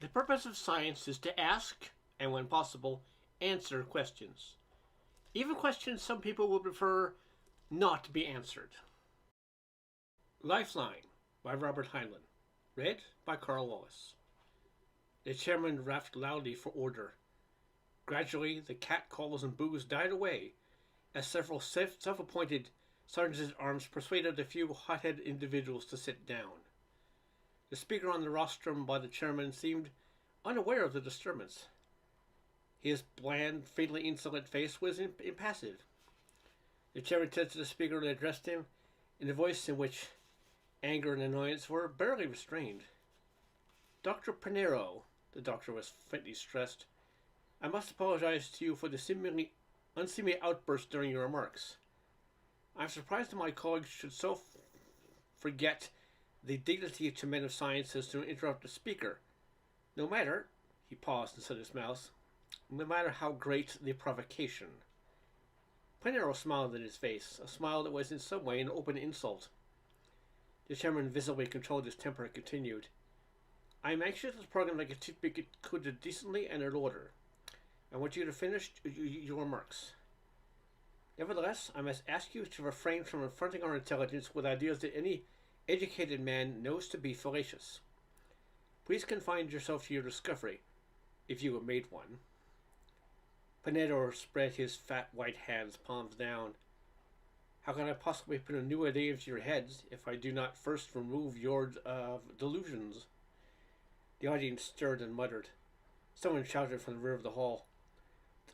The purpose of science is to ask, and when possible, answer questions. Even questions some people would prefer not to be answered. Lifeline by Robert Heinlin. Read by Karl. The chairman rapped loudly for order. Gradually, the catcalls and boos died away as several self-appointed sergeants-at-arms persuaded a few hot-headed individuals to sit down. The speaker on the rostrum by the chairman seemed unaware of the disturbance. His bland, fatally insolent face was impassive. The chairman turned to the speaker and addressed him in a voice in which anger and annoyance were barely restrained. Dr. Pinero, the doctor was faintly stressed, I must apologize to you for the seemingly unseemly outburst during your remarks. I'm surprised that my colleagues should so forget the dignity to men of science as to interrupt the speaker. No matter, he paused and set his mouth, no matter how great the provocation. Pinero smiled in his face, a smile that was in some way an open insult. The chairman visibly controlled his temper and continued. I am anxious that the program be concluded decently and in order. I want you to finish your remarks. Nevertheless, I must ask you to refrain from affronting our intelligence with ideas that any educated man knows to be fallacious. Please confine yourself to your discovery, if you have made one. Pinero spread his fat white hands, palms down. How can I possibly put a new idea into your heads if I do not first remove your delusions? The audience stirred and muttered. Someone shouted from the rear of the hall.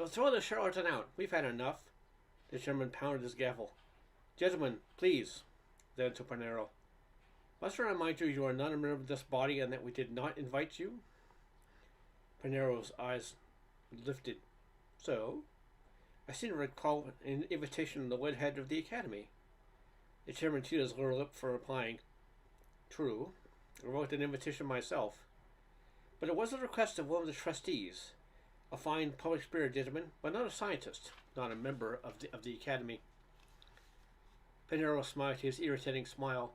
Throw the charlatan out. We've had enough. The chairman pounded his gavel. Gentlemen, please, then to Pinero. Must I remind you you are not a member of this body and that we did not invite you? Pinero's eyes lifted. So? I seem to recall an invitation on the letterhead of the academy. The chairman chewed his lower lip for replying. True. I wrote an invitation myself. But it was a request of one of the trustees, a fine public spirited gentleman, but not a scientist, not a member of the academy. Pinero smiled his irritating smile.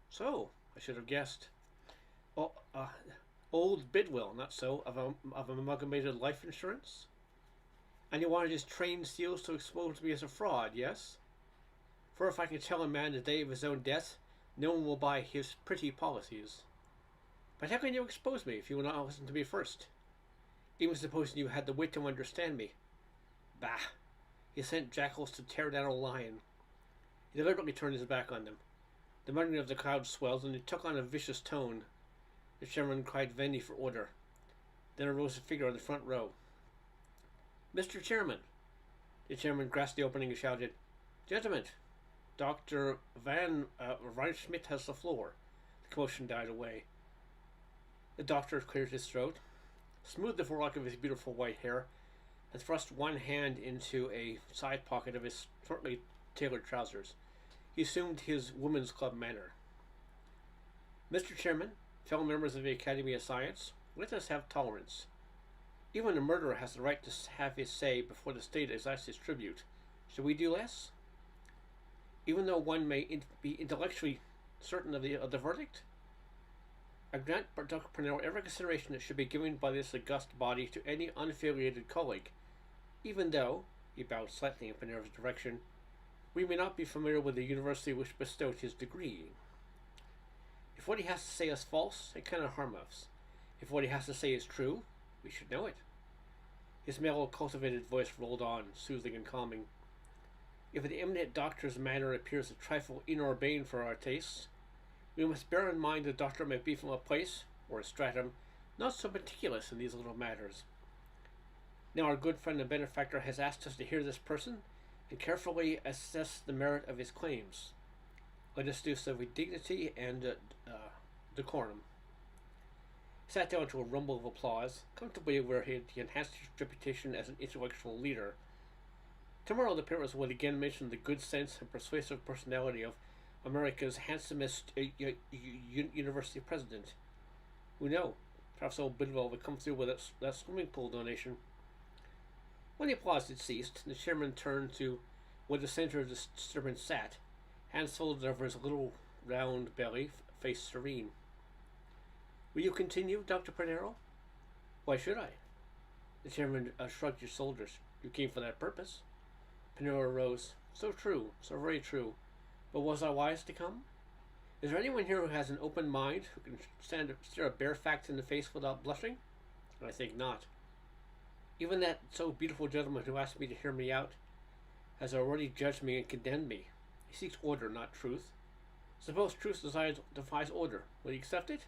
So, I should have guessed. Oh, old Bidwell, not so, of amalgamated life insurance? And you wanted his trained seals to expose me as a fraud, yes? For if I can tell a man the day of his own death, no one will buy his pretty policies. But how can you expose me if you will not listen to me first? Even supposing you had the wit to understand me. Bah! He sent jackals to tear down a lion. He deliberately turned his back on them. The muttering of the crowd swelled, and it took on a vicious tone. The chairman cried vainly for order. Then arose a figure in the front row. Mr. Chairman! The chairman grasped the opening and shouted, Gentlemen, Dr. Van Reinschmidt has the floor. The commotion died away. The doctor cleared his throat, smoothed the forelock of his beautiful white hair, and thrust one hand into a side pocket of his shortly tailored trousers. He assumed his women's club manner. Mr. Chairman, fellow members of the Academy of Science, let us have tolerance. Even a murderer has the right to have his say before the state exacts its tribute. Should we do less? Even though one may be intellectually certain of the verdict? I grant Dr. Pinero every consideration that should be given by this august body to any unaffiliated colleague, even though, he bowed slightly in Pinero's direction, we may not be familiar with the university which bestowed his degree. If what he has to say is false, it cannot harm us. If what he has to say is true, we should know it. His mellow, cultivated voice rolled on, soothing and calming. If the eminent doctor's manner appears a trifle inurbane for our tastes, we must bear in mind the doctor may be from a place, or a stratum, not so meticulous in these little matters. Now our good friend and benefactor has asked us to hear this person and carefully assess the merit of his claims. Let us do so with dignity and decorum. He sat down to a rumble of applause, comfortably where he enhanced his reputation as an intellectual leader. Tomorrow the papers would again mention the good sense and persuasive personality of America's handsomest university president. Who knows? Perhaps old Bidwell would come through with that swimming pool donation. When the applause had ceased, the chairman turned to where the center of the disturbance sat, hands folded over his little round belly, face serene. Will you continue, Dr. Pinero? Why should I? The chairman shrugged his shoulders. You came for that purpose. Pinero rose. So true, so very true. But was I wise to come? Is there anyone here who has an open mind, who can stare a bare fact in the face without blushing? I think not. Even that so beautiful gentleman who asked me to hear me out has already judged me and condemned me. He seeks order, not truth. Suppose truth defies order. Will you accept it?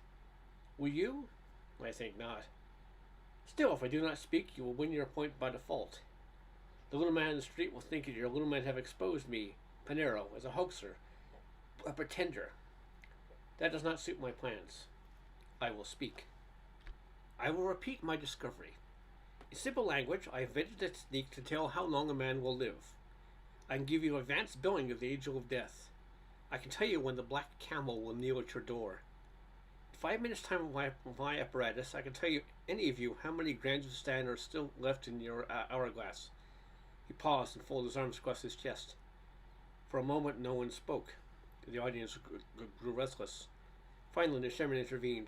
Will you? I think not. Still, if I do not speak, you will win your point by default. The little man in the street will think that your little men have exposed me, Pinero, as a hoaxer, a pretender. That does not suit my plans. I will speak. I will repeat my discovery. In simple language, I have invented a technique to tell how long a man will live. I can give you advanced billing of the age of death. I can tell you when the black camel will kneel at your door. In 5 minutes' time with my apparatus, I can tell you, any of you, how many grams of stand are still left in your hourglass. He paused and folded his arms across his chest. For a moment, no one spoke. The audience grew restless. Finally, the chairman intervened.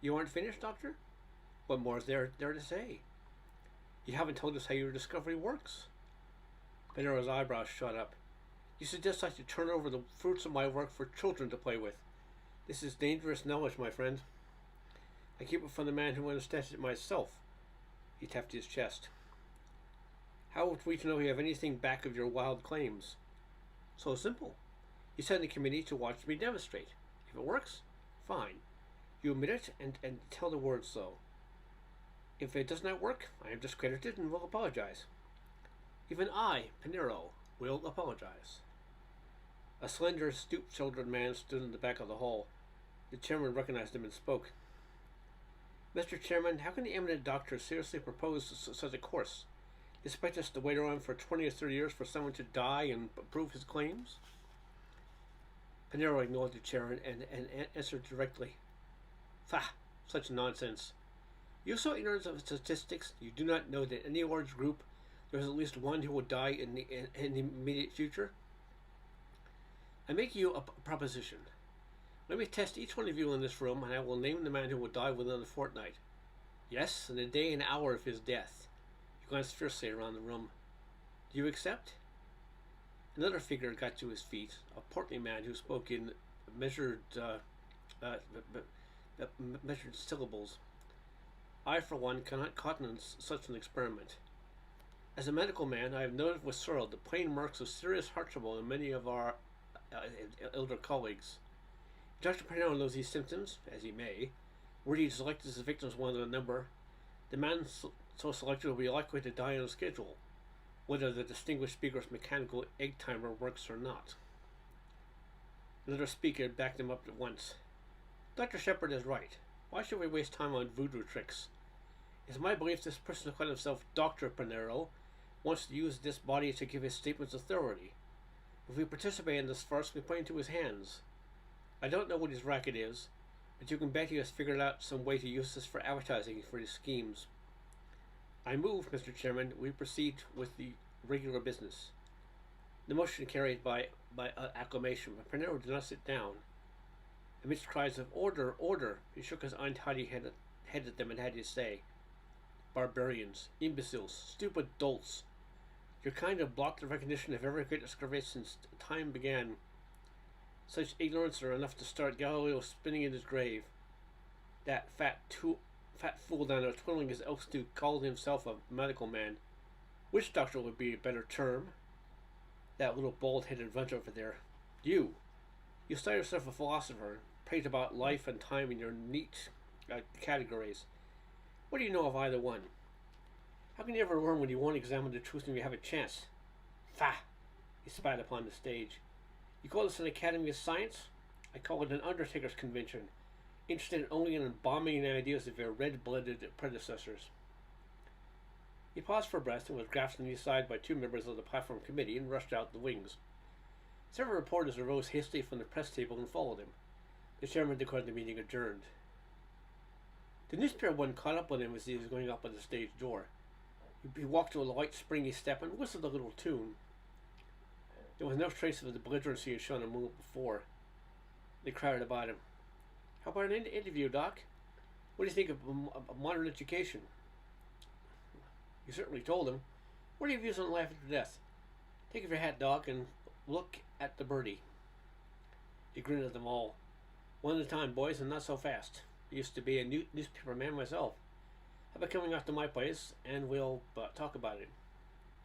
You aren't finished, Doctor? What more is there to say? You haven't told us how your discovery works. Pinero's eyebrows shot up. You suggest I should turn over the fruits of my work for children to play with. This is dangerous knowledge, my friend. I keep it from the man who understands it myself. He tapped his chest. How are we to know you have anything back of your wild claims? So simple. You send the committee to watch me demonstrate. If it works, fine. You admit it and tell the world so. If it does not work, I am discredited and will apologize. Even I, Pinero, will apologize. A slender, stoop-shouldered man stood in the back of the hall. The chairman recognized him and spoke. Mr. Chairman, how can the eminent doctor seriously propose such a course? Expect us to wait around for 20 or 30 years for someone to die and prove his claims? Pinero ignored the chairman and answered directly. Fa! Such nonsense. You are so ignorant of statistics, you do not know that in any large group there is at least one who will die in the immediate future? I make you a proposition. Let me test each one of you in this room, and I will name the man who will die within a fortnight. Yes, in the day and hour of his death. He glanced fiercely around the room. Do you accept? Another figure got to his feet, a portly man who spoke in measured syllables. I, for one, cannot countenance such an experiment. As a medical man, I have noted with sorrow the plain marks of serious heart trouble in many of our elder colleagues. If Dr. Pinero knows these symptoms, as he may, were he to select his victims one of the number, the man so selected will be likely to die on schedule, whether the distinguished speaker's mechanical egg timer works or not. Another speaker backed him up at once. Dr. Shepard is right. Why should we waste time on voodoo tricks? It's my belief this person who called himself Dr. Pinero wants to use this body to give his statements authority. If we participate in this farce, we play into his hands. I don't know what his racket is, but you can bet he has figured out some way to use this for advertising for his schemes. I move, Mr. Chairman, we proceed with the regular business. The motion carried by acclamation, but Pinero did not sit down. Amidst cries of order, order, he shook his untidy head at them and had his say. Barbarians, imbeciles, stupid dolts. Your kind have blocked the recognition of every great discovery since time began. Such ignorance are enough to start Galileo spinning in his grave. That fat fool down there twiddling his elk stew called himself a medical man. Witch doctor would be a better term. That little bald-headed runt over there. You style yourself a philosopher, prate about life and time in your neat categories. What do you know of either one? How can you ever learn when you won't examine the truth when you have a chance? Fa! He spat upon the stage. You call this an Academy of Science? I call it an Undertaker's Convention, interested only in embalming the ideas of your red-blooded predecessors. He paused for breath and was grasped on the side by two members of the platform committee and rushed out the wings. Several reporters arose hastily from the press table and followed him. The chairman declared the meeting adjourned. The newspaper one caught up with him as he was going up at the stage door. He walked with a light, springy step and whistled a little tune. There was no trace of the belligerence he had shown a moment before. They crowded about him. How about an interview, Doc? What do you think of modern education? You certainly told him. What are your views on life after death? Take off your hat, Doc, and look at the birdie. He grinned at them all. One at a time, boys, and not so fast. I used to be a newspaper man myself. How about coming off to my place, and we'll talk about it?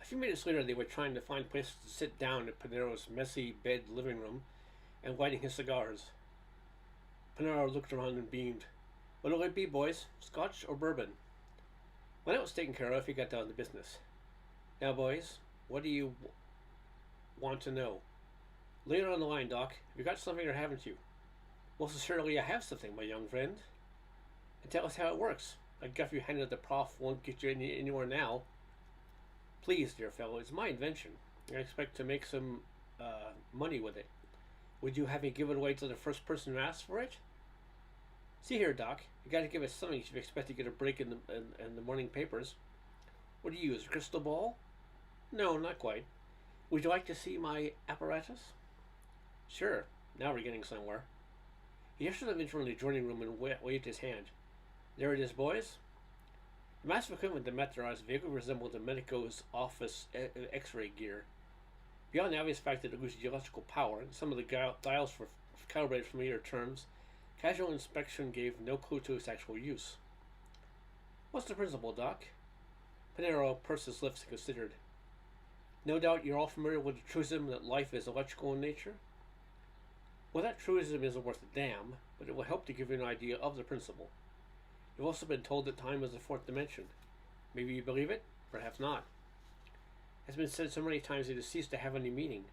A few minutes later, they were trying to find places to sit down in Panero's messy bed living room and lighting his cigars. Panero looked around and beamed. What'll it be, boys? Scotch or bourbon? When that was taken care of, he got down to business. Now, boys, what do you want to know? Lay it on the line, Doc. Have you got something or haven't you? Most assuredly, I have something, my young friend. And tell us how it works. A guff you handed the prof won't get you anywhere now. Please, dear fellow, it's my invention. I expect to make some money with it. Would you have me give it away to the first person who asks for it? See here, Doc. You got to give us something if you expect to get a break in the morning papers. What do you use, a crystal ball? No, not quite. Would you like to see my apparatus? Sure. Now we're getting somewhere. He ushered them into the adjoining room and waved his hand. There it is, boys. The massive equipment that met their eyes vehicle resembled the medico's office X-ray gear. Beyond the obvious fact that it used electrical power, and some of the dials were calibrated familiar terms, casual inspection gave no clue to its actual use. What's the principle, Doc? Panero pursed his lips and considered. No doubt you're all familiar with the truism that life is electrical in nature? Well, that truism isn't worth a damn, but it will help to give you an idea of the principle. You've also been told that time is the fourth dimension. Maybe you believe it, perhaps not. It's been said so many times it has ceased to have any meaning.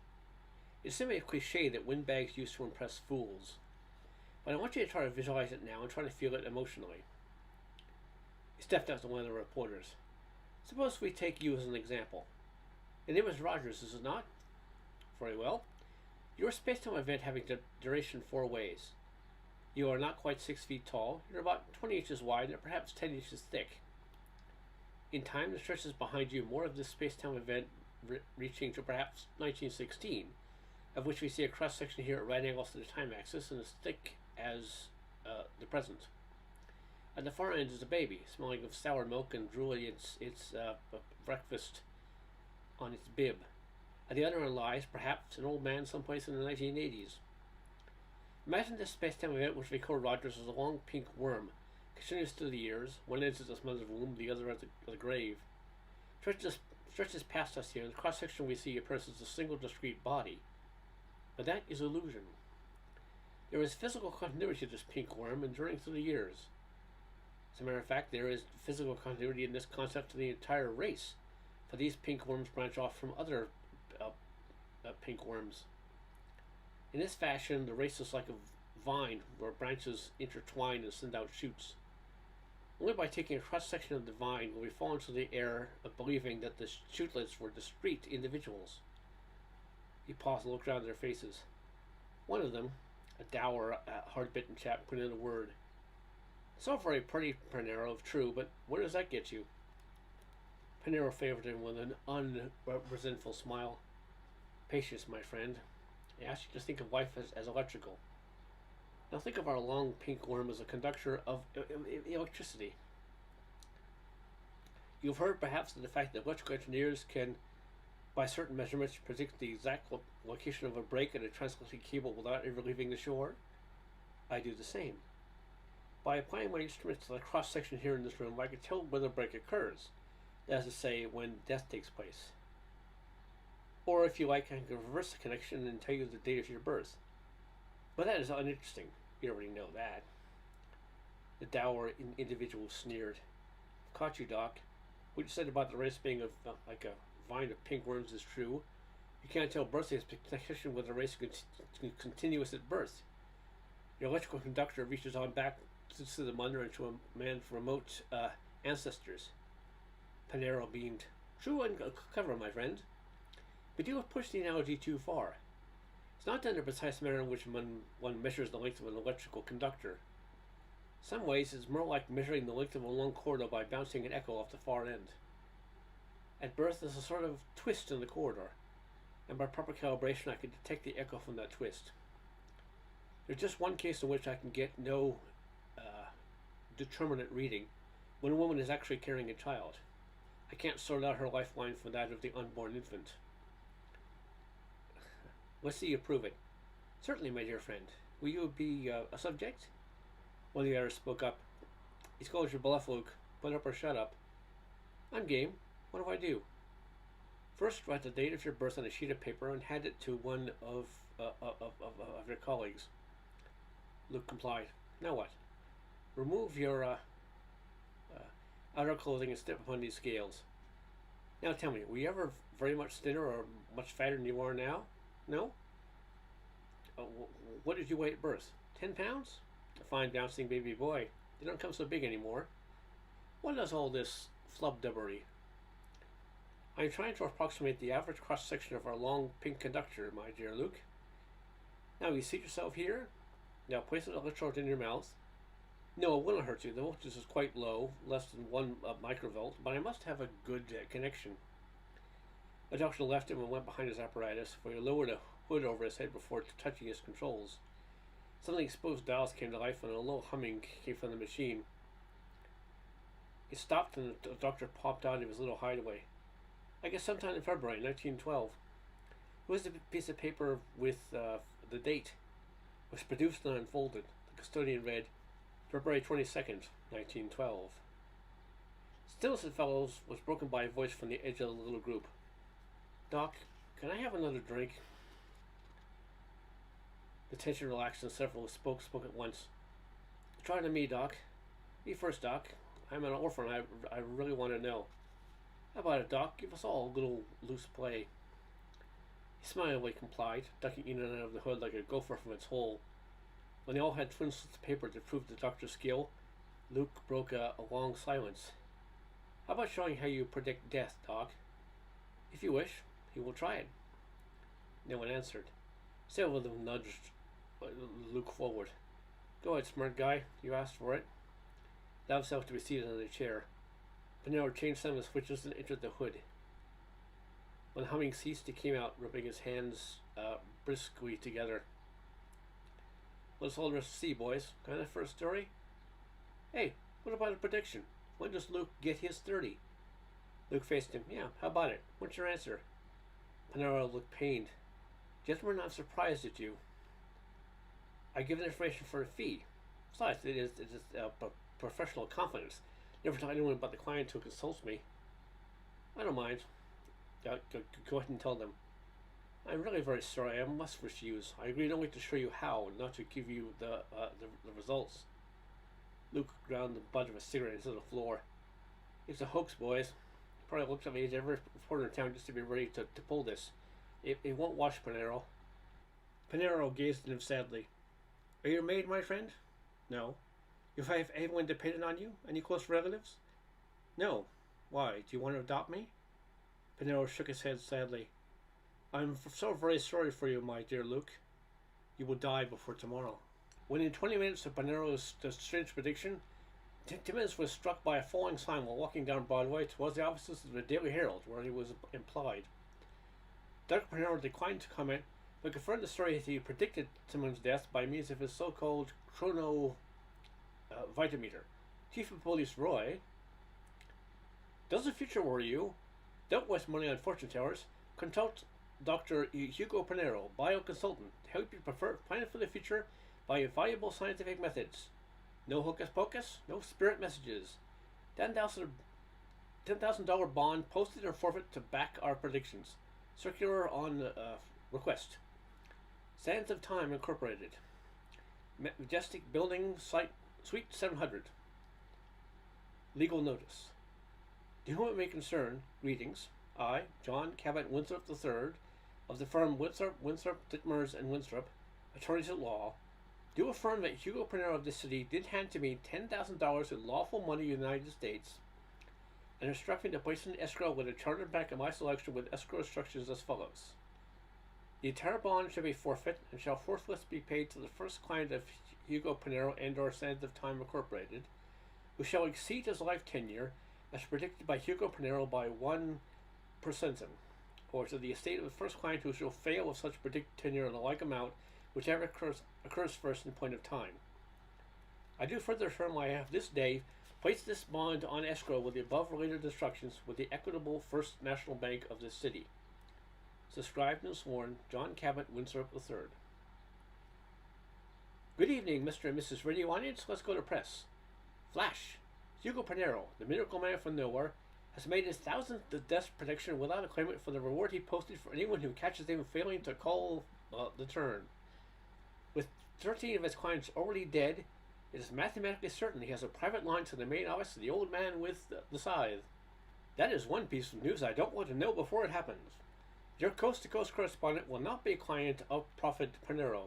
It's simply a cliche that windbags used to impress fools. But I want you to try to visualize it now and try to feel it emotionally. He stepped up to one of the reporters. Suppose we take you as an example. Your name is Rogers, is it not? Very well. You're a space-time event having duration 4 ways. You are not quite 6 feet tall. You're about 20 inches wide and perhaps 10 inches thick. In time, that stretches behind you more of this space-time event reaching to perhaps 1916, of which we see a cross-section here at right angles to the time axis and as thick as the present. At the far end is a baby, smelling of sour milk and drooling its breakfast on its bib. At the other end lies, perhaps, an old man someplace in the 1980s. Imagine this space-time event which we call Rogers as a long pink worm, continuous through the years, one ends at its mother's womb, the other at the grave. Stretches past us here, and the cross-section we see appears as a single discrete body. But that is illusion. There is physical continuity to this pink worm enduring through the years. As a matter of fact, there is physical continuity in this concept to the entire race, for these pink worms branch off from other pink worms. In this fashion, the race is like a vine where branches intertwine and send out shoots. Only by taking a cross-section of the vine will we fall into the error of believing that the shootlets were discrete individuals. He paused and looked around their faces. One of them, a dour, hard-bitten chap, put in a word. It's all very pretty, Panero, if true, but where does that get you? Panero favored him with an unresentful smile. Patience, my friend. I ask you to think of life as electrical. Now think of our long pink worm as a conductor of electricity. You've heard perhaps of the fact that electrical engineers can, by certain measurements, predict the exact location of a break in a transatlantic cable without ever leaving the shore. I do the same. By applying my instruments to the cross-section here in this room, I can tell when a break occurs, that is to say, when death takes place. Or, if you like, I can reverse the connection and tell you the date of your birth. But that is uninteresting. You already know that. The dour individual sneered. Caught you, Doc. What you said about the race being like a vine of pink worms is true. You can't tell birth expectation whether the race is continuous at birth. Your electrical conductor reaches on back to the mother and to a man's remote ancestors. Panero beamed. True and clever, my friend. But you have pushed the analogy too far. It's not done in a precise manner in which one measures the length of an electrical conductor. In some ways, it's more like measuring the length of a long corridor by bouncing an echo off the far end. At birth, there's a sort of twist in the corridor, and by proper calibration, I can detect the echo from that twist. There's just one case in which I can get no determinate reading when a woman is actually carrying a child. I can't sort out her lifeline from that of the unborn infant. Let's see you prove it. Certainly, my dear friend. Will you be a subject? One of the others spoke up. He's called your bluff, Luke. Put up or shut up. I'm game. What do I do? First, write the date of your birth on a sheet of paper and hand it to one of your colleagues. Luke complied. Now what? Remove your outer clothing and step upon these scales. Now tell me, were you ever very much thinner or much fatter than you are now? No? What did you weigh at birth? 10 pounds? A fine bouncing baby boy. They don't come so big anymore. What is all this flubdubbery? I am trying to approximate the average cross-section of our long pink conductor, my dear Luke. Now you seat yourself here. Now place an electrode in your mouth. No, it won't hurt you. The voltage is quite low, less than 1 microvolt, but I must have a good connection. The doctor left him and went behind his apparatus, for he lowered a hood over his head before touching his controls. Some of the exposed dials came to life and a low humming came from the machine. He stopped and the doctor popped out of his little hideaway. I guess sometime in February 1912. It was a piece of paper with the date. It was produced and unfolded. The custodian read, February 22nd, 1912. Stillness, fellows, was broken by a voice from the edge of the little group. Doc, can I have another drink? The tension relaxed and several spoke at once. Try to me, Doc. Me first, Doc. I'm an orphan. I really want to know. How about it, Doc? Give us all a little loose play. He smilingly complied, ducking in and out of the hood like a gopher from its hole. When they all had twin slips of paper to prove the doctor's skill, Luke broke a long silence. How about showing how you predict death, Doc? If you wish, he will try it. No one answered. Several of them nudged Luke forward. Go ahead, smart guy. You asked for it. Allowed himself to be seated on a chair. Panero changed some of the switches and entered the hood. When the humming ceased, he came out, rubbing his hands briskly together. Let's all rest see, boys. Kind of first story? Hey, what about a prediction? When does Luke get his 30? Luke faced him. Yeah, how about it? What's your answer? Panero looked pained. Gentlemen, I'm surprised at you. I give the information for a fee. Besides, it is professional confidence. Never tell anyone about the client who consults me. I don't mind. Go ahead and tell them. I'm really very sorry. I must refuse. I agreed only to show you how, not to give you the results. Luke ground the butt of a cigarette into the floor. It's a hoax, boys. Probably looks like he's every reporter in town just to be ready to pull this. It won't wash, Panero. Panero gazed at him sadly. Are you a maid, my friend? No. You have anyone dependent on you? Any close relatives? No. Why? Do you want to adopt me? Panero shook his head sadly. I'm so very sorry for you, my dear Luke. You will die before tomorrow. Within 20 minutes of Panero's strange prediction, Timmins was struck by a falling sign while walking down Broadway towards the offices of the Daily Herald, where he was employed. Dr. Panero declined to comment, but confirmed the story that he predicted Timmins' death by means of his so-called chrono vitameter. Chief of Police Roy, does the future worry you? Don't waste money on fortune tellers. Consult Dr. Hugo Panero, bioconsultant, to help you plan for the future by invaluable scientific methods. No hocus pocus, no spirit messages. $10,000 bond posted or forfeit to back our predictions. Circular on request. Sands of Time Incorporated. Majestic Building, Suite 700. Legal notice. To whom it may concern, greetings. I, John Cabot Winthrop III, of the firm Winthrop, Dittmers, and Winthrop, attorneys at law, do affirm that Hugo Panero of this city did hand to me $10,000 in lawful money in the United States, and instruct me to place in escrow with a chartered bank of my selection with escrow instructions as follows. The entire bond shall be forfeit and shall forthwith be paid to the first client of Hugo Panero and or Sands of Time Incorporated, who shall exceed his life tenure as predicted by Hugo Panero by 1%, or to the estate of the first client who shall fail of such predicted tenure in a like amount, whichever occurs first in point of time. I do further affirm I have this day placed this bond on escrow with the above related instructions with the Equitable First National Bank of this city. Subscribed and sworn, John Cabot, Winthrop III. Good evening, Mr. and Mrs. Radio Audience. Let's go to press. Flash. Hugo Panero, the miracle man from nowhere, has made his 1000th death prediction without a claimant for the reward he posted for anyone who catches him failing to call the turn. With 13 of his clients already dead, it is mathematically certain he has a private line to the main office of the old man with the scythe. That is one piece of news I don't want to know before it happens. Your coast-to-coast correspondent will not be a client of Prophet Panero.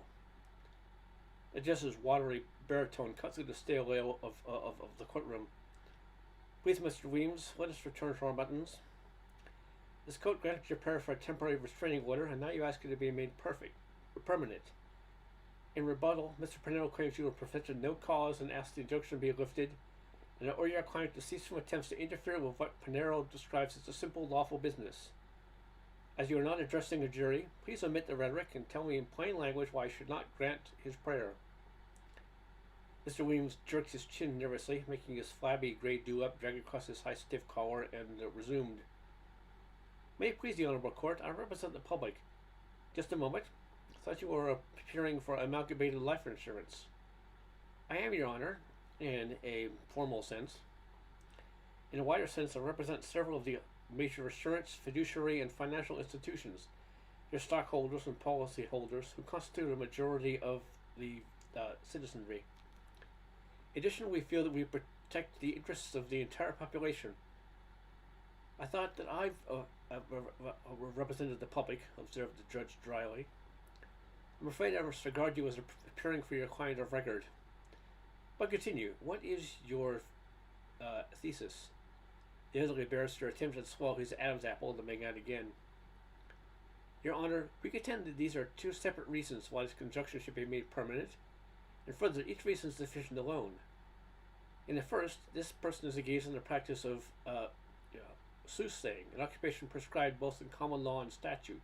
The Jess's watery baritone cut through the stale air of the courtroom. Please, Mr. Weems, let us return to our buttons. This court granted your prayer for a temporary restraining order, and now you ask it to be made permanent. In rebuttal, Mr. Panero claims you were prevented no cause and asks the injunction be lifted, and order your client to cease from attempts to interfere with what Panero describes as a simple lawful business. As you are not addressing a jury, please omit the rhetoric and tell me in plain language why I should not grant his prayer. Mr. Weems jerks his chin nervously, making his flabby gray do-up drag across his high stiff collar, and resumed. May it please the Honorable Court, I represent the public. Just a moment. I thought you were appearing for amalgamated life insurance. I am, Your Honor, in a formal sense. In a wider sense, I represent several of the major assurance, fiduciary, and financial institutions, your stockholders and policyholders who constitute a majority of the citizenry. In addition, we feel that we protect the interests of the entire population. I thought that I've represented the public, observed the judge dryly. I'm afraid I must regard you as appearing for your client of record. But continue. What is your thesis? The elderly barrister attempted to swallow his Adam's apple to make out again. Your Honor, we contend that these are two separate reasons why this conjunction should be made permanent, and further, each reason is sufficient alone. In the first, this person is engaged in the practice of soothsaying, an occupation prescribed both in common law and statute.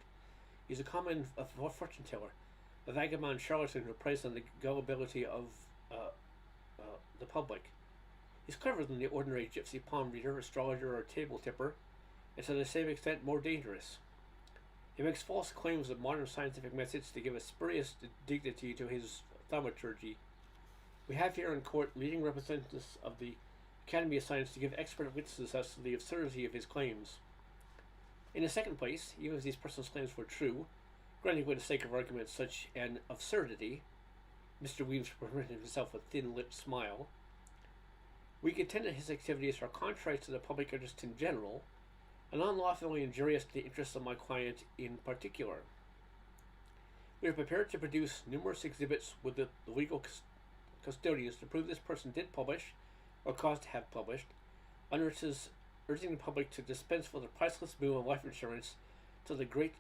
He is a common fortune teller, a vagabond charlatan who preys on the gullibility of the public. He's cleverer than the ordinary gypsy palm reader, astrologer, or table tipper, and to the same extent more dangerous. He makes false claims of modern scientific methods to give a spurious dignity to his thaumaturgy. We have here in court leading representatives of the Academy of Science to give expert witnesses as to the absurdity of his claims. In the second place, even if these persons' claims were true, granting for the sake of argument such an absurdity, Mr. Weems permitted himself a thin-lipped smile, we contend that his activities are contrary to the public interest in general, and unlawfully injurious to the interests of my client in particular. We are prepared to produce numerous exhibits with the legal custodians to prove this person did publish, or caused to have published, utterances urging the public to dispense with the priceless boon of life insurance to the great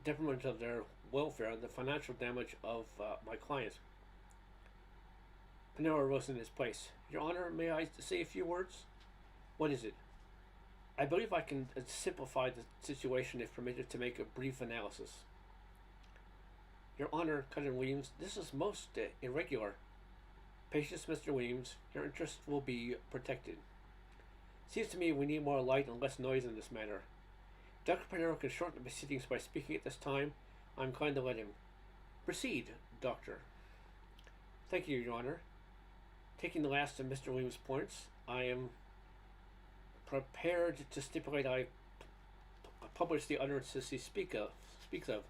detriment of their welfare and the financial damage of my client. Panero rose in his place. Your Honor, may I say a few words? What is it? I believe I can simplify the situation if permitted to make a brief analysis. Your Honor, cut in Weems, this is most irregular. Patience, Mr. Weems, your interests will be protected. Seems to me we need more light and less noise in this matter. Dr. Panero can shorten the proceedings by speaking at this time. I'm inclined to let him. Proceed, Doctor. Thank you, Your Honor. Taking the last of Mr. Weems' points, I am prepared to stipulate I publish the utterances he speaks of.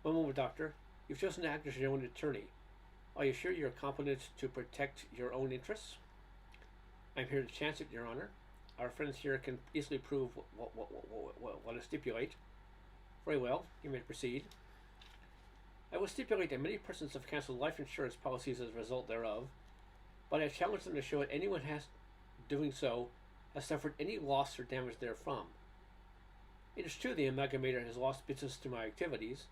One moment, Doctor. You've chosen to act as your own attorney. Are you sure you're competent to protect your own interests? I'm here to chance it, Your Honor. Our friends here can easily prove what I stipulate. Very well, you may proceed. I will stipulate that many persons have canceled life insurance policies as a result thereof, but I challenge them to show that anyone doing so has suffered any loss or damage therefrom. It is true the amalgamator has lost business to my activities,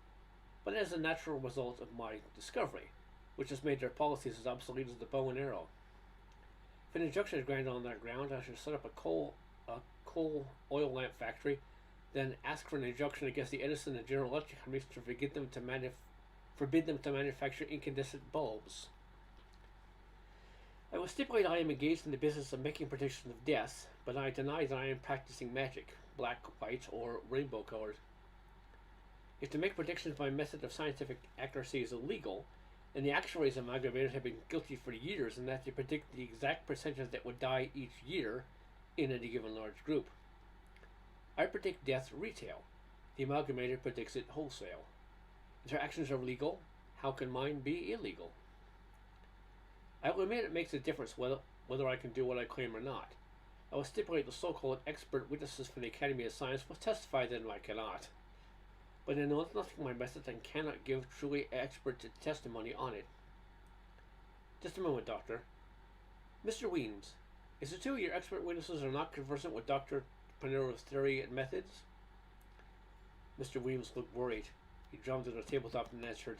but as a natural result of my discovery, which has made their policies as obsolete as the bow and arrow. If an injunction is granted on that ground, I should set up a coal oil lamp factory, then ask for an injunction against the Edison and General Electric companies to forbid them to manufacture incandescent bulbs. I will stipulate I am engaged in the business of making predictions of death, but I deny that I am practicing magic, black, white, or rainbow colored. If to make predictions by method of scientific accuracy is illegal, then the actuaries of amalgamators have been guilty for years in that they predict the exact percentage that would die each year in any given large group. I predict death retail. The amalgamator predicts it wholesale. If their actions are legal, how can mine be illegal? I will admit it makes a difference whether I can do what I claim or not. I will stipulate the so-called expert witnesses from the Academy of Science will testify that I cannot. But I know nothing of my method and cannot give truly expert testimony on it. Just a moment, Doctor. Mr. Weems, is it true your expert witnesses are not conversant with Dr. Panero's theory and methods? Mr. Weems looked worried. He drummed on the tabletop and answered,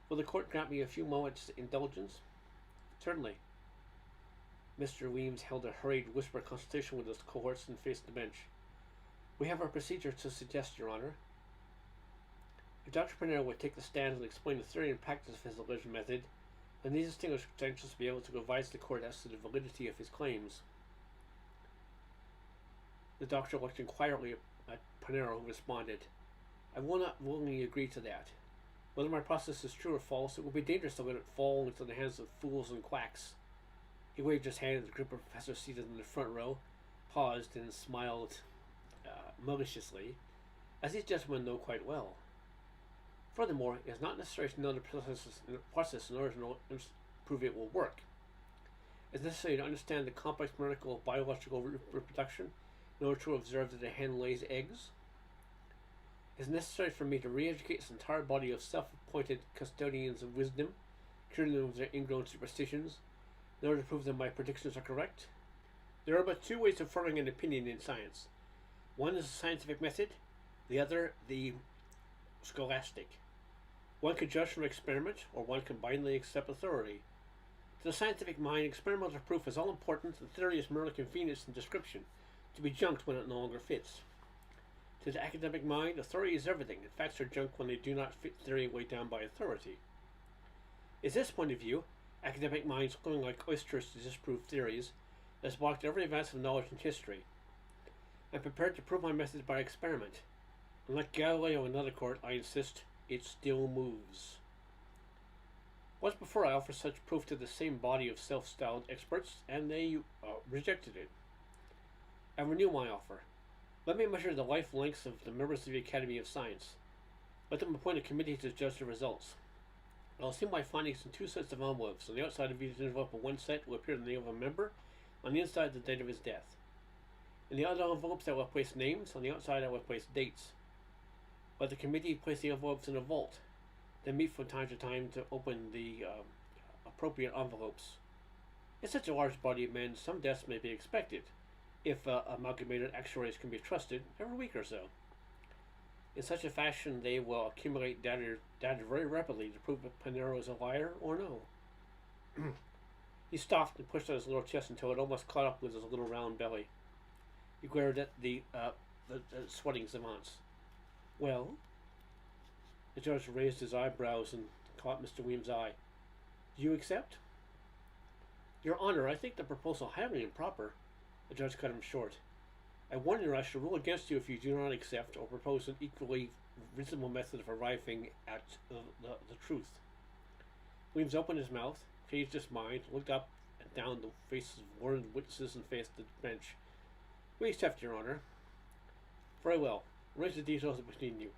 "Will the court grant me a few moments' indulgence?" "Certainly." Mr. Weems held a hurried whisper consultation with his cohorts and faced the bench. "We have a procedure to suggest, Your Honor. If Dr. Panero would take the stand and explain the theory and practice of his alleged method, then these distinguished credentials will be able to advise the court as to the validity of his claims." The doctor looked inquiringly at Panero, who responded, "I will not willingly agree to that. Whether my process is true or false, it would be dangerous to let it fall into the hands of fools and quacks." He waved his hand at the group of professors seated in the front row, paused, and smiled maliciously, as these gentlemen know quite well. Furthermore, it is not necessary to know the process in order to prove it will work. It is necessary to understand the complex miracle of biological reproduction in order to observe that a hen lays eggs. It is necessary for me to re-educate this entire body of self-appointed custodians of wisdom, curing them of their ingrown superstitions, in order to prove that my predictions are correct. There are but two ways of forming an opinion in science. One is the scientific method, the other the scholastic. One can judge from experiment, or one can blindly accept authority. To the scientific mind, experimental proof is all important, and theory is merely convenience and description, to be junked when it no longer fits. To the academic mind, authority is everything, and facts are junk when they do not fit theory weighed down by authority. Is this point of view, academic minds swimming like oysters to disprove theories, that has blocked every advance of knowledge in history. I am prepared to prove my method by experiment. Unlike Galileo and another court, I insist, it still moves. Once before I offered such proof to the same body of self-styled experts, and they rejected it. I renew my offer. Let me measure the life lengths of the members of the Academy of Science. Let them appoint a committee to judge the results. I will see my findings in two sets of envelopes. On the outside of each envelope of one set will appear the name of a member, on the inside the date of his death. In the other envelopes I will place names, on the outside I will place dates. Let the committee place the envelopes in a vault, then meet from time to time to open the appropriate envelopes. In such a large body of men, some deaths may be expected, if amalgamated actuaries can be trusted, every week or so. In such a fashion, they will accumulate data very rapidly to prove if Panero is a liar or no. He stopped and pushed out his little chest until it almost caught up with his little round belly. He glared at the sweating savants. "Well?" The judge raised his eyebrows and caught Mr. Weems' eye. "Do you accept?" "Your Honor, I think the proposal highly improper." The judge cut him short. "I warn you I shall rule against you if you do not accept or propose an equally reasonable method of arriving at the truth." Weems opened his mouth, changed his mind, looked up and down the faces of warned witnesses and faced the bench. "We accept, Your Honor." "Very well. Arrange the details between you.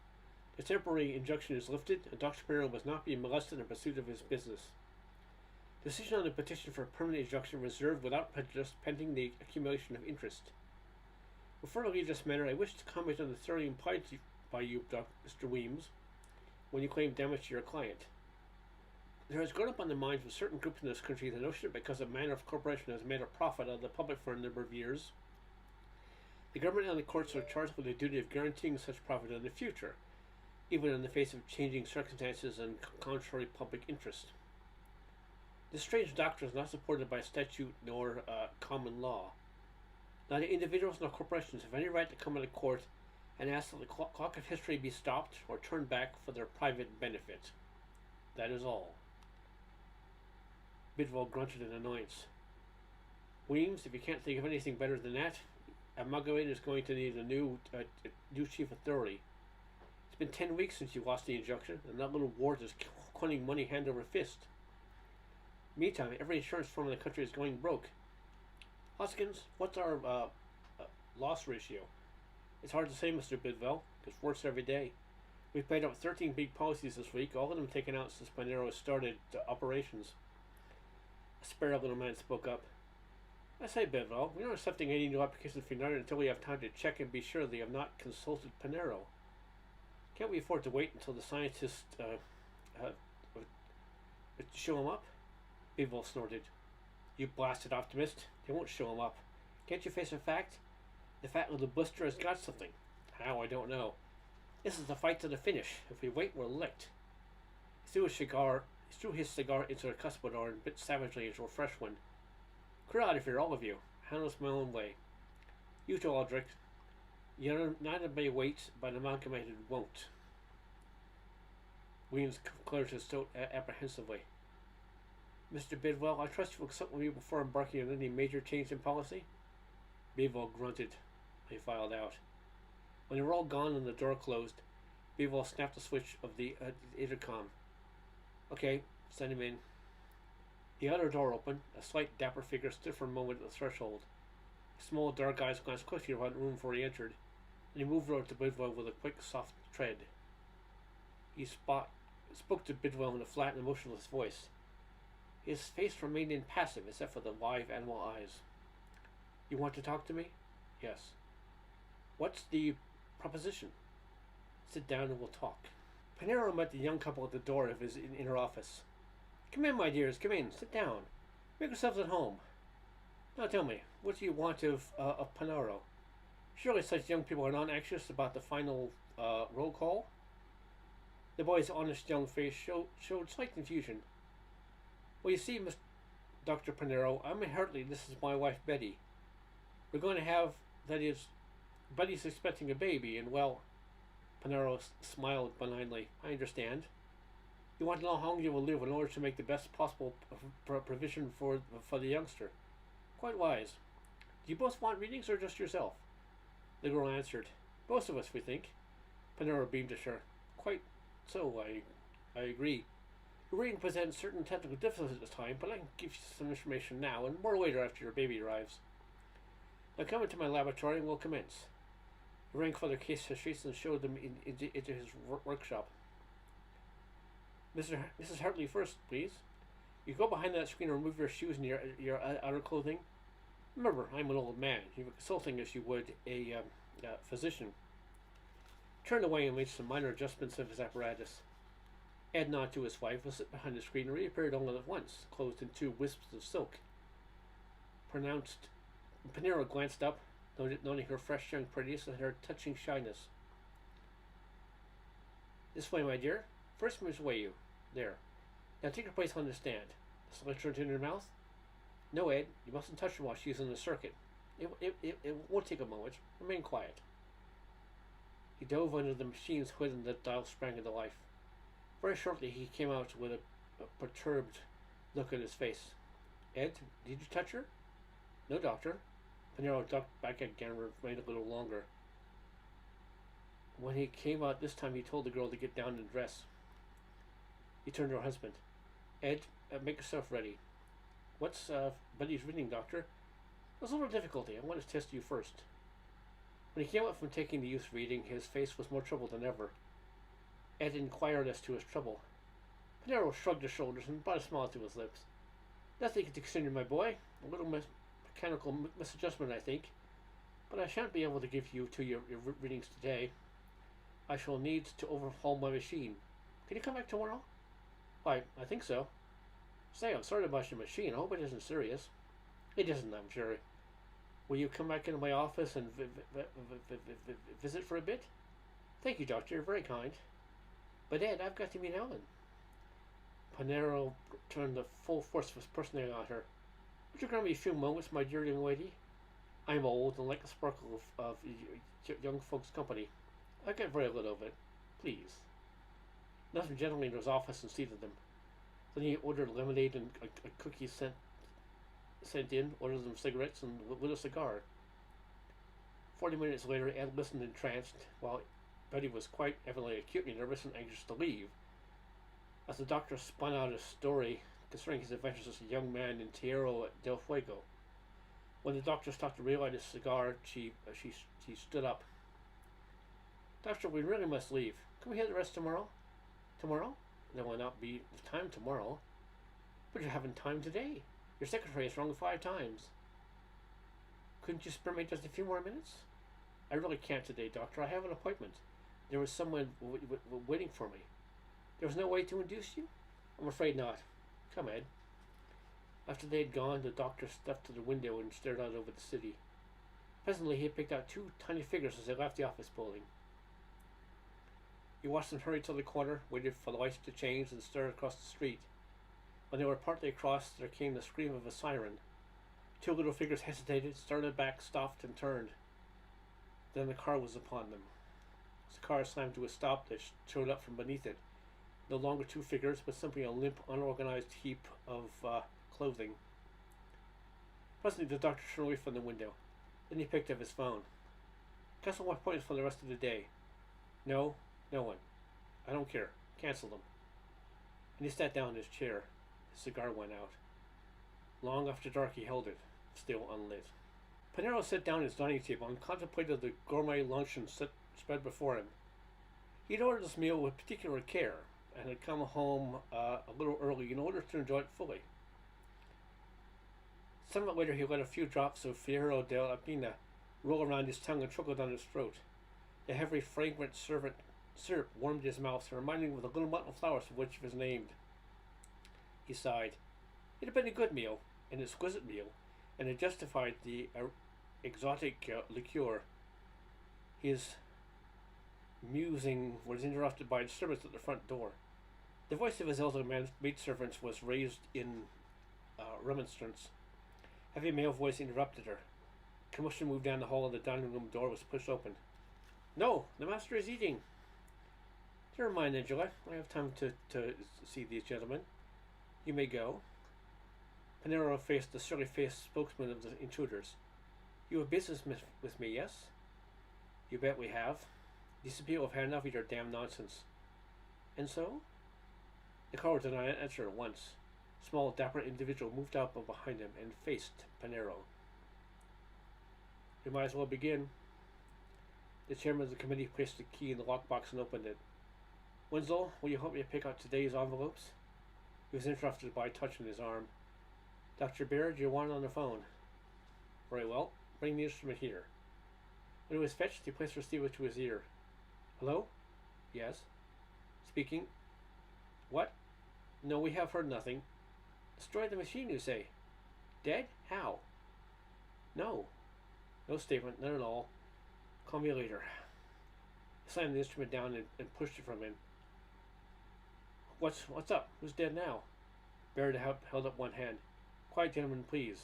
The temporary injunction is lifted, and Dr. Panero must not be molested in pursuit of his business. Decision on the petition for a permanent injunction reserved without prejudice pending the accumulation of interest. Before I leave this matter, I wish to comment on the theory implied by you, Mr. Weems, when you claim damage to your client. There has grown up on the minds of certain groups in this country the notion that because a man of corporation has made a profit out of the public for a number of years, the government and the courts are charged with the duty of guaranteeing such profit in the future, even in the face of changing circumstances and contrary public interest. This strange doctrine is not supported by statute nor common law. Neither individuals nor corporations have any right to come into court and ask that the clock of history be stopped or turned back for their private benefit. That is all." Bidwell grunted in annoyance. Weems, if you can't think of anything better than that, Amalgamated is going to need a new chief authority. It's been 10 weeks since you lost the injunction, and that little wart is coining money hand over fist. Meantime, every insurance firm in the country is going broke. Hoskins, what's our loss ratio? It's hard to say, Mr. Bidwell. It's worse every day. We've paid out 13 big policies this week, all of them taken out since Panero started operations. A spare little man spoke up. I say, Bidwell, we're not accepting any new applications for United until we have time to check and be sure they have not consulted Panero. Can't we afford to wait until the scientists show him up? Bidwell snorted. You blasted optimist. They won't show him up. Can't you face a fact? The fat little blister has got something. How, I don't know. This is the fight to the finish. If we wait, we're licked. He threw his cigar into a cuspidor and bit savagely into a fresh one. Clear out of here, all of you. Handle this my own way. You two, Aldrich. Neither may wait, but Amalgamated won't. Williams cleared his throat apprehensively. Mr. Bidwell, I trust you will consult with me before embarking on any major change in policy? Bidwell grunted. He filed out. When they were all gone and the door closed, Bidwell snapped the switch of the intercom. Okay, send him in. The outer door opened. A slight, dapper figure stood for a moment at the threshold. His small, dark eyes glanced quickly around the room before he entered, and he moved over to Bidwell with a quick, soft tread. He spoke to Bidwell in a flat and emotionless voice. His face remained impassive except for the live animal eyes. You want to talk to me? Yes. What's the proposition? Sit down and we'll talk. Panero met the young couple at the door of his inner office. Come in, my dears, come in, sit down. Make yourselves at home. Now tell me, what do you want of Panero? Surely such young people are not anxious about the final roll call? The boy's honest young face showed slight confusion. Well, you see, Dr. Panero, I'm Hartley. This is my wife, Betty. We're going to have, that is, Betty's expecting a baby, and well, Panero smiled benignly. I understand. You want to know how long you will live in order to make the best possible provision for the youngster. Quite wise. Do you both want readings or just yourself? The girl answered. Both of us, we think. Panero beamed at her. Quite so, I agree. Your reading presents certain technical difficulties at this time, but I can give you some information now and more later after your baby arrives. Now come into my laboratory and we'll commence. He rang for their case histories and showed them into his workshop. Mrs. Hartley first, please. You go behind that screen and remove your shoes and your outer clothing. Remember, I'm an old man. You're consulting as you would a physician. Turned away and made some minor adjustments of his apparatus. Ed nodded to his wife, was sit behind the screen and reappeared all at once, clothed in 2 wisps of silk. Panero glanced up, noting her fresh young prettiness and her touching shyness. This way, my dear. First, Miss Wayu. There. Now take your place on the stand. The selection in your mouth? No, Ed. You mustn't touch her while she's in the circuit. It won't take a moment. Remain quiet. He dove under the machine's hood and the dial sprang into life. Very shortly he came out with a perturbed look on his face. Ed, did you touch her? No, Doctor. Panero ducked back again and remained a little longer. When he came out this time he told the girl to get down and dress. He turned to her husband. Ed, make yourself ready. What's Buddy's reading, Doctor? There's a little difficulty. I want to test you first. When he came up from taking the youth's reading, his face was more troubled than ever. Ed inquired as to his trouble. Panero shrugged his shoulders and brought a smile to his lips. Nothing to consider, my boy. A little mechanical misadjustment, I think. But I shan't be able to give you your readings today. I shall need to overhaul my machine. Can you come back tomorrow? Why, I think so. Say, I'm sorry about your machine. I hope it isn't serious. It isn't, I'm sure. Will you come back into my office and visit for a bit? Thank you, Doctor. You're very kind. But Ed, I've got to meet Ellen. Panero turned the full force of his personality on her. Would you grant me a few moments, my dear young lady? I'm old and like the sparkle of young folks' company. I get very little of it. Please. Nothing gently into his office and seated them. Then he ordered lemonade and a cookie sent sent in, ordered some cigarettes, and lit a cigar. 40 minutes later, Ed listened entranced, while Betty was quite evidently acutely nervous and anxious to leave. As the doctor spun out a story concerning his adventures as a young man in Tierra del Fuego. When the doctor stopped to relight his cigar, she stood up. Doctor, we really must leave. Can we hear the rest tomorrow? Tomorrow? There will not be time tomorrow. But you're having time today. Your secretary has rung 5 times. Couldn't you spare me just a few more minutes? I really can't today, Doctor. I have an appointment. There was someone waiting for me. There was no way to induce you? I'm afraid not. Come, Ed. After they had gone, the doctor stepped to the window and stared out over the city. Presently, he had picked out 2 tiny figures as they left the office building. He watched them hurry to the corner, waited for the lights to change, and stared across the street. When they were partly across, there came the scream of a siren. 2 little figures hesitated, started back, stopped, and turned. Then the car was upon them. As the car slammed to a stop, they showed up from beneath it. No longer 2 figures, but simply a limp, unorganized heap of clothing. Presently, the doctor turned away from the window. Then he picked up his phone. Cancel my appointments for the rest of the day. No, no one. I don't care. Cancel them. And he sat down in his chair. His cigar went out. Long after dark he held it, still unlit. Panero sat down at his dining table and contemplated the gourmet luncheon spread before him. He had ordered this meal with particular care, and had come home a little early in order to enjoy it fully. Somewhat later he let a few drops of Fierro della Pina roll around his tongue and trickle down his throat. The heavy, fragrant syrup warmed his mouth, reminding him of the little mutton flowers of which he was named. He sighed. It had been a good meal, an exquisite meal, and it justified the exotic liqueur. His musing was interrupted by a disturbance at the front door. The voice of his elder maidservant was raised in remonstrance. Heavy male voice interrupted her. Commotion moved down the hall and the dining room door was pushed open. No, the master is eating. Never mind, Angela. I have time to see these gentlemen. You may go. Panero faced the surly-faced spokesman of the intruders. You have business with me, yes? You bet we have. These people have had enough of your damn nonsense. And so? The caller did not answer at once. A small, dapper individual moved up behind him and faced Panero. We might as well begin. The chairman of the committee placed the key in the lockbox and opened it. Winslow, will you help me pick out today's envelopes? He was interrupted by a touch on his arm. Dr. Baird, you're wanted on the phone. Very well. Bring the instrument here. When it was fetched, he placed the receiver to his ear. Hello? Yes. Speaking. What? No, we have heard nothing. Destroyed the machine, you say? Dead? How? No. No statement, none at all. Call me later. He slammed the instrument down and pushed it from him. What's up? Who's dead now? Baird held up one hand. Quiet, gentlemen, please.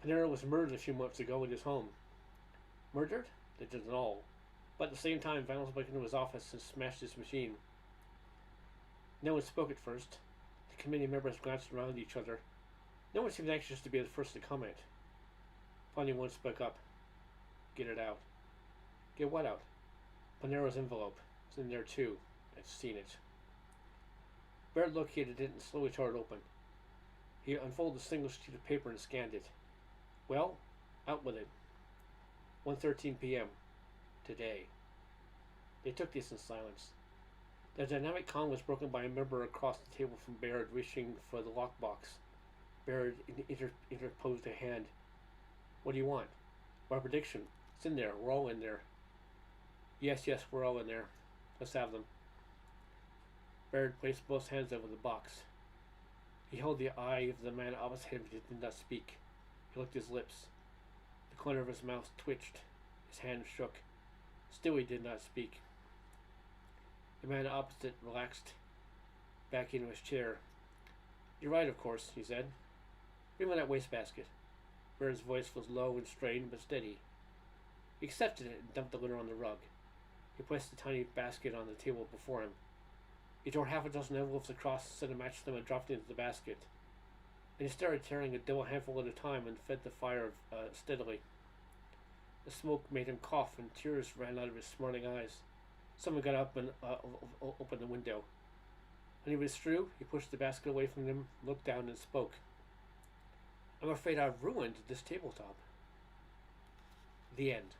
Panero was murdered a few months ago in his home. Murdered? They did it all. But at the same time, vandals broke into his office and smashed his machine. No one spoke at first. The committee members glanced around each other. No one seemed anxious to be the first to comment. Finally, one spoke up. Get it out. Get what out? Panero's envelope. It's in there too. I've seen it. Baird located it and slowly tore it open. He unfolded a single sheet of paper and scanned it. Well, out with it. 1:13 p.m. Today. They took this in silence. The dynamic calm was broken by a member across the table from Baird reaching for the lockbox. Baird interposed a hand. What do you want? My prediction. It's in there. We're all in there. Yes, we're all in there. Let's have them. Baird placed both hands over the box. He held the eye of the man opposite him, but he did not speak. He licked his lips. The corner of his mouth twitched. His hand shook. Still he did not speak. The man opposite relaxed back into his chair. You're right, of course, he said. Bring me that wastebasket. Baird's voice was low and strained, but steady. He accepted it and dumped the litter on the rug. He placed the tiny basket on the table before him. He tore half a dozen envelopes across, set a match to them, and dropped it into the basket. and he started tearing a double handful at a time and fed the fire steadily. The smoke made him cough, and tears ran out of his smarting eyes. Someone got up and opened the window. When he was through, he pushed the basket away from him, looked down, and spoke. "I'm afraid I've ruined this tabletop." The end.